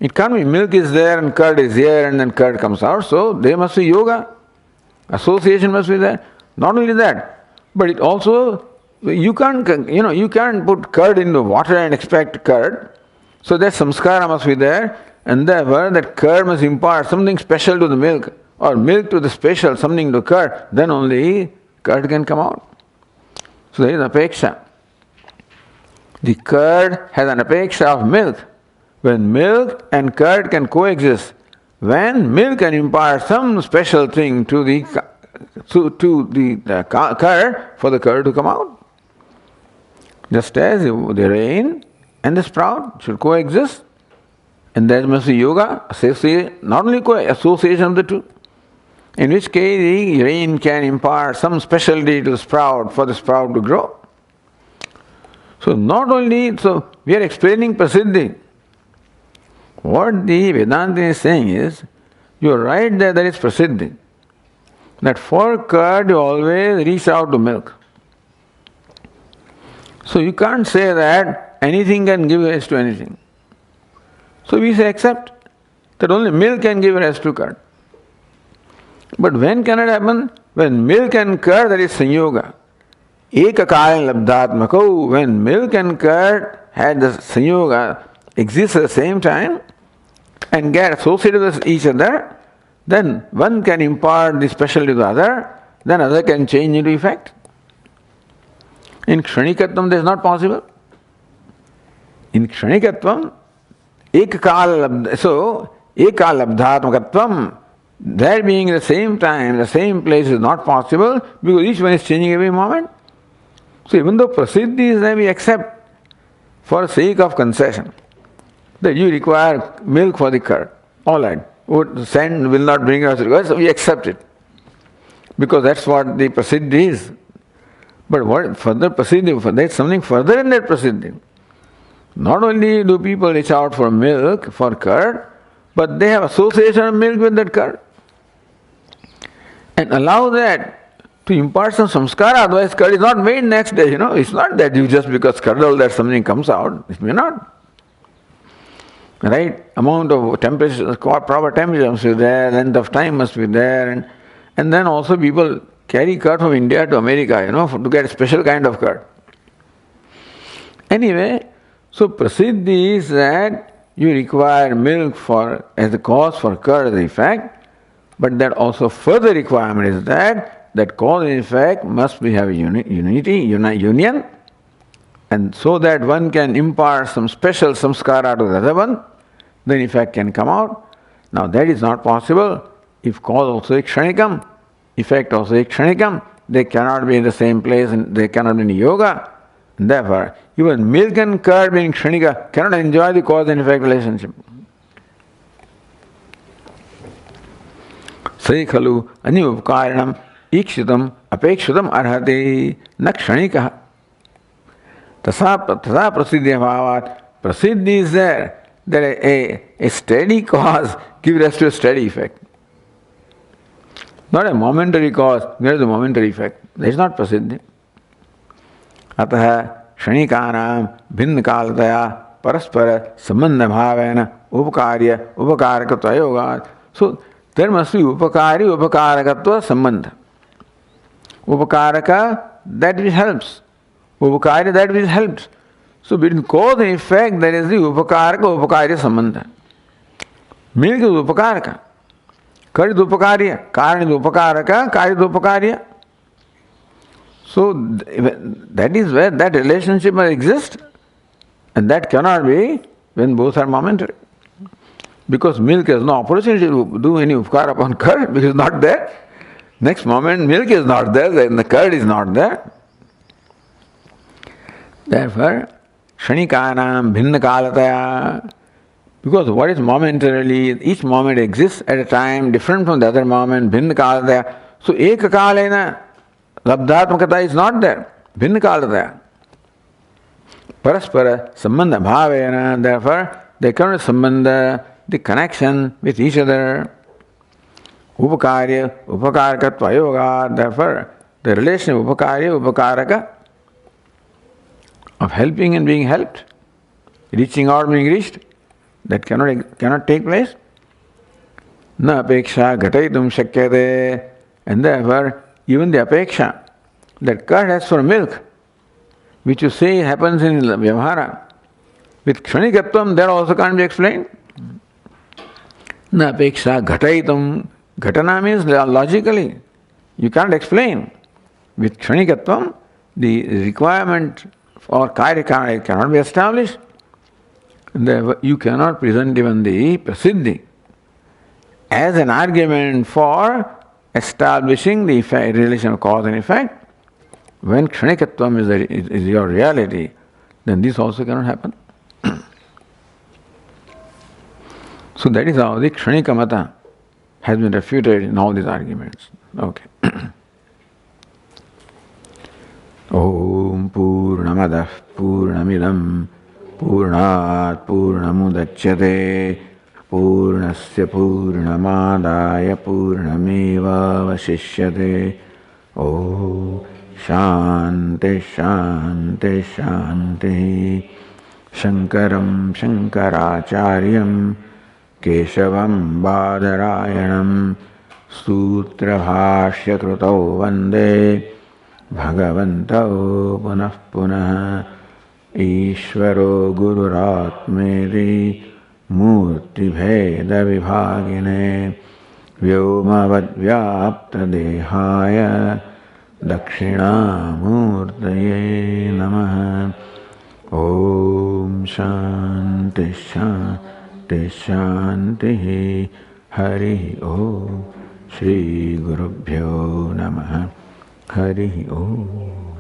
It can't be milk is there and curd is here and then curd comes out. So there must be yoga. Association must be there. Not only that, but it also, you can't put curd into water and expect curd. So that samskara must be there, and therefore that curd must impart something special to the milk, or milk to the special, something to curd, then only curd can come out. So there is apeksha. The curd has an apeksha of milk. When milk and curd can coexist, when milk can impart some special thing to the curd, for the curd to come out. Just as the rain and the sprout should coexist, and there must be yoga, not only association of the two, in which case the rain can impart some specialty to the sprout for the sprout to grow. So we are explaining prasiddhi. What the Vedanta is saying is, you are right that there is prasiddhi. That for curd you always reach out to milk. So you can't say that anything can give rise to anything. So we say accept that only milk can give rise to curd. But when can it happen? When milk and curd, there is sanyoga. Ekakala labdhatmako, when milk and curd had the sanyoga, exist at the same time and get associated with each other, then one can impart the specialty to the other, then other can change into effect. In kshanikatvam this is not possible. In kshanikatvam, ekakala labdhatmakatvam, there being the same time, the same place is not possible because each one is changing every moment. So even though prasiddhi is there, we accept for sake of concession that you require milk for the curd. All right, sand will not bring us request, so we accept it because that's what the prasiddhi is. But what further prasiddhi? There is something further in that prasiddhi. Not only do people reach out for milk, for curd, but they have association of milk with that curd. And allow that to impart some samskara, otherwise curd is not made next day, It's not that you just because curdle that something comes out. It may not. Right amount of temperature, proper temperature must be there, length of time must be there, and then also people carry curd from India to America, to get a special kind of curd. Anyway, so prasiddhi is that you require milk as the cause for curd as the effect, but that also further requirement is that cause and effect must have union, and so that one can impart some special samskara to the other one, then effect can come out. Now that is not possible if cause also is kshanikam, effect also is kshanikam. They cannot be in the same place and they cannot be in yoga. And therefore, even milk and curd being kshanika cannot enjoy the cause and effect relationship. Sai khalu anyupkaranam ikshitam apekshitam arhate na kshanika. Tasa prasiddhi bhavat. Prasiddhi is there, that a steady cause gives rise to a steady effect. Not a momentary cause gives a momentary effect. That is not prasiddhi. Ataha kshanikānām bhinna kālataya paraspara sambandha bhāvēna upakārya upakarakatva yogat. So there must be upakari upakarakatva sambandha. Upakaraka, that which helps. Upakari, that which helps. So between cause and effect, there is the upakaraka upakarya sambandha. Milk is upakaraka. Curd is upakarya. Karana is upakaraka. Karya is upakarya. So that is where that relationship must exist, and that cannot be when both are momentary. Because milk has no opportunity to do any upkar upon curd, because it's not there. Next moment, milk is not there, then the curd is not there. Therefore, Shanikanam Bhinna Kalataya. Because what is momentarily, each moment exists at a time different from the other moment, Bhinna Kalataya. So, Eka Kalena, Labdhatmakata is not there. Bhinna Kalataya. Paraspara Sambandha Bhavena, therefore, the current Sambandha, the connection with each other. Upakarya, Upakarakatva Yoga, therefore, the relation of Upakarya, Upakaraka, of helping and being helped, reaching out, being reached, that cannot take place. Na apeksha ghatayitum shakyate, and therefore, even the apeksha, that curd has for milk, which you say happens in Vyavahara, with Kshanikatvam, that also can't be explained. Na apeksha ghatayitum, ghatana means logically, you can't explain. With Kshanikatvam, the requirement for karya cannot be established. Therefore, you cannot present even the prasiddhi as an argument for establishing the effect, relation of cause and effect. When Kshanikatvam is your reality, then this also cannot happen. So that is how the Kshanika Mata has been refuted in all these arguments. Okay. Om Purnamadah Purnamidam Purnat Purnamudachyate Purnasya Purnamadaya Purnameva Vasishyate. Om Shanti Shanti Shanti. Shankaram Shankaracharyam Keshavam Badarayanam Sutra Bhashya Krutau Vande Bhagavantau Punah Punah Ishvaro Gururatmeri Murti Bheda Vibhagine Vyomavad Vyapta Dehaya Dakshina Murtaye Namaha. Om Shanti Shanti Shanti. Hari Om. Shri Gurubhyo Namaha. Hari Om.